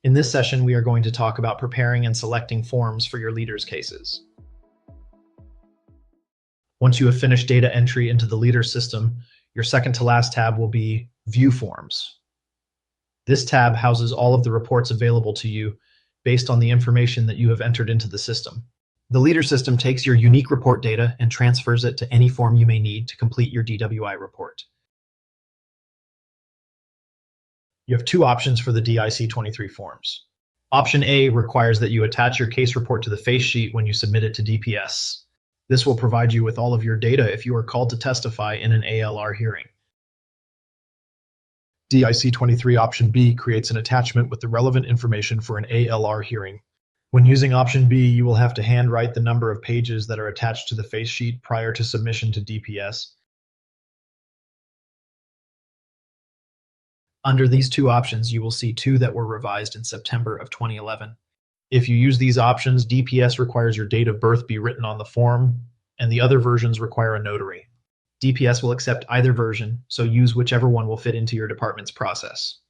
In this session, we are going to talk about preparing and selecting forms for your leaders' cases. Once you have finished data entry into the leader system, your second to last tab will be View Forms. This tab houses all of the reports available to you based on the information that you have entered into the system. The leader system takes your unique report data and transfers it to any form you may need to complete your DWI report. You have two options for the DIC-23 forms. Option A requires that you attach your case report to the face sheet when you submit it to DPS. This will provide you with all of your data if you are called to testify in an ALR hearing. DIC-23 Option B creates an attachment with the relevant information for an ALR hearing. When using Option B, you will have to handwrite the number of pages that are attached to the face sheet prior to submission to DPS. Under these two options, you will see two that were revised in September of 2011. If you use these options, DPS requires your date of birth be written on the form, and the other versions require a notary. DPS will accept either version, so use whichever one will fit into your department's process.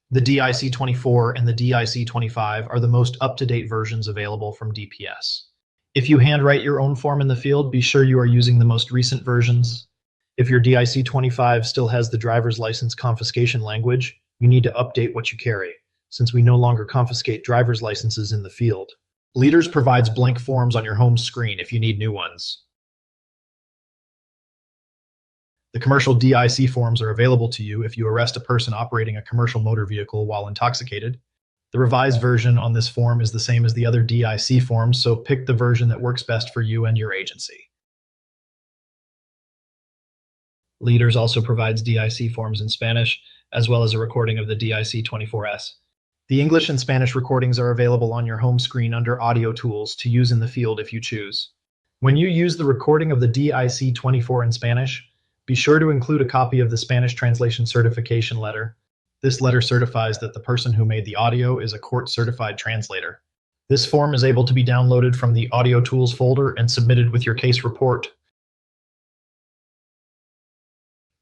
The DIC-24 and the DIC-25 are the most up-to-date versions available from DPS. If you handwrite your own form in the field, be sure you are using the most recent versions. If your DIC-25 still has the driver's license confiscation language, you need to update what you carry, since we no longer confiscate driver's licenses in the field. Leaders provides blank forms on your home screen if you need new ones. The commercial DIC forms are available to you if you arrest a person operating a commercial motor vehicle while intoxicated. The revised version on this form is the same as the other DIC forms, so pick the version that works best for you and your agency. Leaders also provides DIC forms in Spanish, as well as a recording of the DIC-24S. The English and Spanish recordings are available on your home screen under Audio Tools to use in the field if you choose. When you use the recording of the DIC-24 in Spanish, be sure to include a copy of the Spanish translation certification letter. This letter certifies that the person who made the audio is a court-certified translator. This form is able to be downloaded from the Audio Tools folder and submitted with your case report.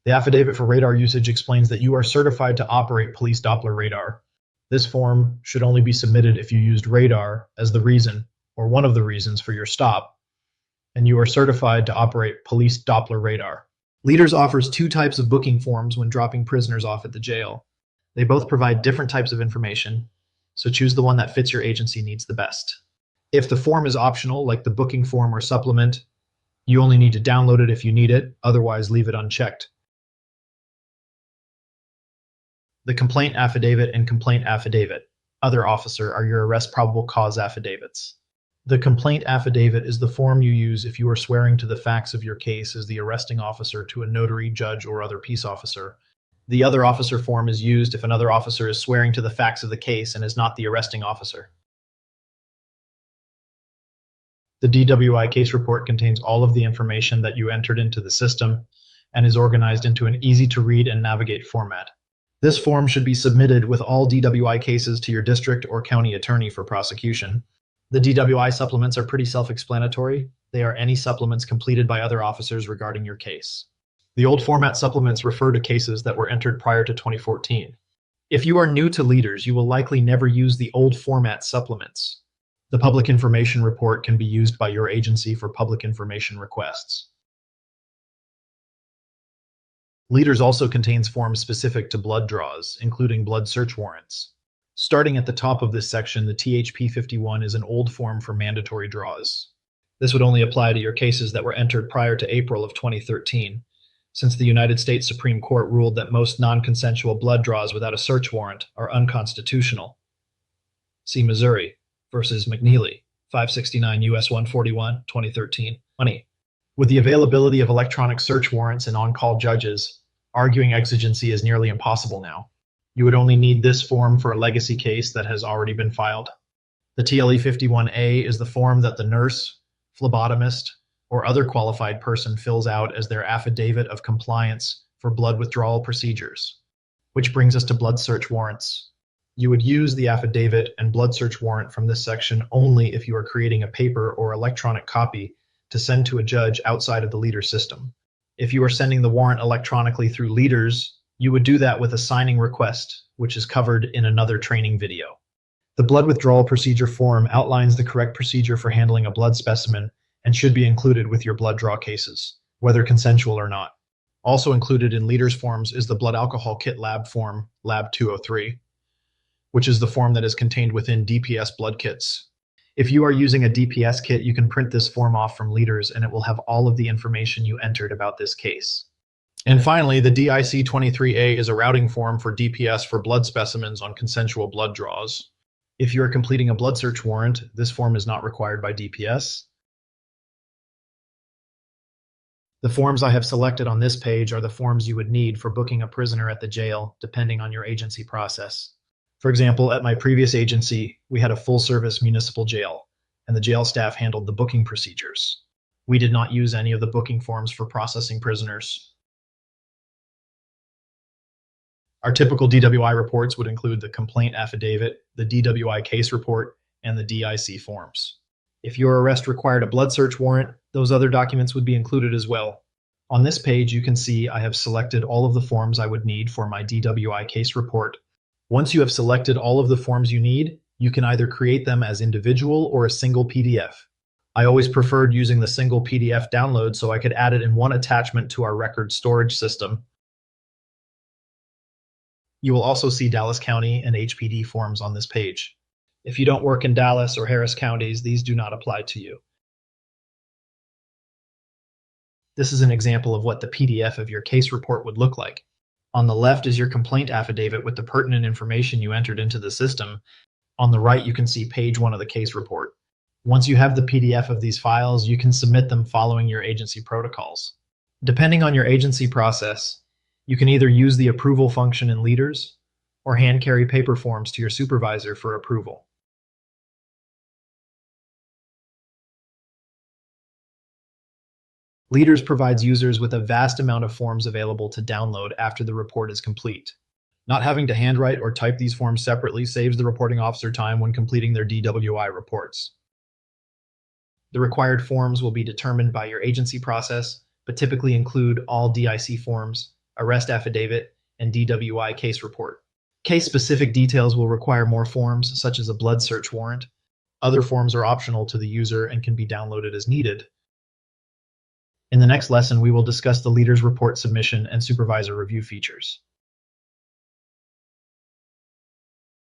The affidavit for radar usage explains that you are certified to operate police Doppler radar. This form should only be submitted if you used radar as the reason or one of the reasons for your stop, and you are certified to operate police Doppler radar. Leaders offers two types of booking forms when dropping prisoners off at the jail. They both provide different types of information, so choose the one that fits your agency needs the best. If the form is optional, like the booking form or supplement, you only need to download it if you need it, otherwise leave it unchecked. The complaint affidavit and complaint affidavit, other officer, are your arrest probable cause affidavits. The complaint affidavit is the form you use if you are swearing to the facts of your case as the arresting officer to a notary, judge, or other peace officer. The other officer form is used if another officer is swearing to the facts of the case and is not the arresting officer. The DWI case report contains all of the information that you entered into the system and is organized into an easy-to-read and navigate format. This form should be submitted with all DWI cases to your district or county attorney for prosecution. The DWI supplements are pretty self-explanatory. They are any supplements completed by other officers regarding your case. The old format supplements refer to cases that were entered prior to 2014. If you are new to leaders, you will likely never use the old format supplements. The public information report can be used by your agency for public information requests. Leaders also contains forms specific to blood draws, including blood search warrants. Starting at the top of this section, the THP 51 is an old form for mandatory draws. This would only apply to your cases that were entered prior to April of 2013, since the United States Supreme Court ruled that most non-consensual blood draws without a search warrant are unconstitutional. See Missouri versus McNeely, 569 U.S. 141, 2013. With the availability of electronic search warrants and on-call judges, arguing exigency is nearly impossible now. You would only need this form for a legacy case that has already been filed. The TLE 51A is the form that the nurse, phlebotomist, or other qualified person fills out as their affidavit of compliance for blood withdrawal procedures. Which brings us to blood search warrants. You would use the affidavit and blood search warrant from this section only if you are creating a paper or electronic copy to send to a judge outside of the leader system. If you are sending the warrant electronically through leaders, You would do that with a signing request, which is covered in another training video. The blood withdrawal procedure form outlines the correct procedure for handling a blood specimen and should be included with your blood draw cases, whether consensual or not. Also included in leaders forms is the blood alcohol kit lab form, Lab 203, which is the form that is contained within DPS blood kits. If you are using a DPS kit, you can print this form off from leaders and it will have all of the information you entered about this case. And finally, the DIC-23A is a routing form for DPS for blood specimens on consensual blood draws. If you are completing a blood search warrant, this form is not required by DPS. The forms I have selected on this page are the forms you would need for booking a prisoner at the jail, depending on your agency process. For example, at my previous agency, we had a full-service municipal jail, and the jail staff handled the booking procedures. We did not use any of the booking forms for processing prisoners. Our typical DWI reports would include the complaint affidavit, the DWI case report, and the DIC forms. If your arrest required a blood search warrant, those other documents would be included as well. On this page, you can see I have selected all of the forms I would need for my DWI case report. Once you have selected all of the forms you need, you can either create them as individual or a single PDF. I always preferred using the single PDF download so I could add it in one attachment to our record storage system. You will also see Dallas County and HPD forms on this page. If you don't work in Dallas or Harris counties, these do not apply to you. This is an example of what the PDF of your case report would look like. On the left is your complaint affidavit with the pertinent information you entered into the system. On the right, you can see page 1 of the case report. Once you have the PDF of these files, you can submit them following your agency protocols. Depending on your agency process, you can either use the approval function in Leaders or hand carry paper forms to your supervisor for approval. Leaders provides users with a vast amount of forms available to download after the report is complete. Not having to handwrite or type these forms separately saves the reporting officer time when completing their DWI reports. The required forms will be determined by your agency process, but typically include all DIC forms, arrest affidavit, and DWI case report. Case-specific details will require more forms, such as a blood search warrant. Other forms are optional to the user and can be downloaded as needed. In the next lesson, we will discuss the leader's report submission and supervisor review features.